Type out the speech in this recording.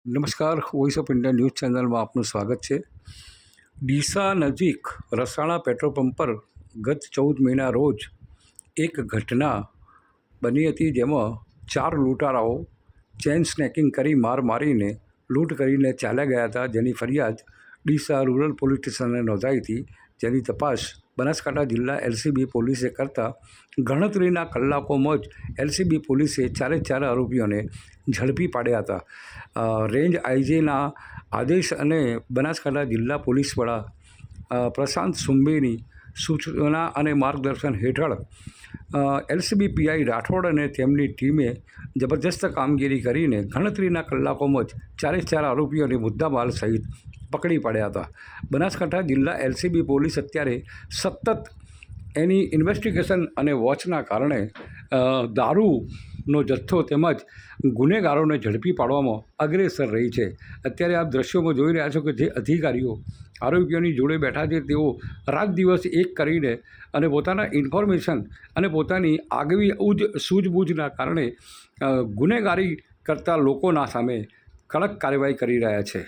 નમસ્કાર, voice of India news ચેનલમાં આપનું સ્વાગત છે. ડીસા નજીક રસાણા પેટ્રોલ પંપ પર ગત 14 મેના રોજ એક ઘટના બની હતી, જેમાં 4 લૂંટારાઓ ચેઇન સ્નેકિંગ કરી મારીને લૂંટ કરીને ચાલ્યા ગયા હતા, જેની ફરિયાદ ડીસા રૂરલ પોલીસ સ્ટેશને નોંધાઈ હતી. જેની તપાસ બનાસકાંઠા જિલ્લા એલસીબી પોલીસે કરતાં ગણતરીના કલાકોમાં જ એલસીબી પોલીસે 4 આરોપીઓને ઝડપી પાડ્યા હતા. રેન્જ આઈજીના આદેશ અને બનાસકાંઠા જિલ્લા પોલીસ વડા પ્રશાંત સુંબેની સૂચના અને માર્ગદર્શન હેઠળ એલસીબી પીઆઈ રાઠોડ અને તેમની ટીમે જબરજસ્ત કામગીરી કરીને ગણતરીના કલાકોમાં જ 4 આરોપીઓને મુદ્દામાલ સહિત પકડી પાડ્યા હતા. બનાસકાંઠા જિલ્લા એલસીબી પોલીસ અત્યારે સતત એની ઇન્વેસ્ટિગેશન અને વોચના કારણે દારૂનો જથ્થો તેમજ ગુનેગારોને ઝડપી પાડવામાં અગ્રેસર રહી છે. અત્યારે આપ દ્રશ્યોમાં જોઈ રહ્યા છો કે જે અધિકારીઓ આરોપીઓની જોડે બેઠા છે, તેઓ રાત દિવસ એક કરીને અને પોતાના ઇન્ફોર્મેશન અને પોતાની આગવી સૂઝબૂછના કારણે ગુનેગારી કરતા લોકોના સામે કડક કાર્યવાહી કરી રહ્યા છે.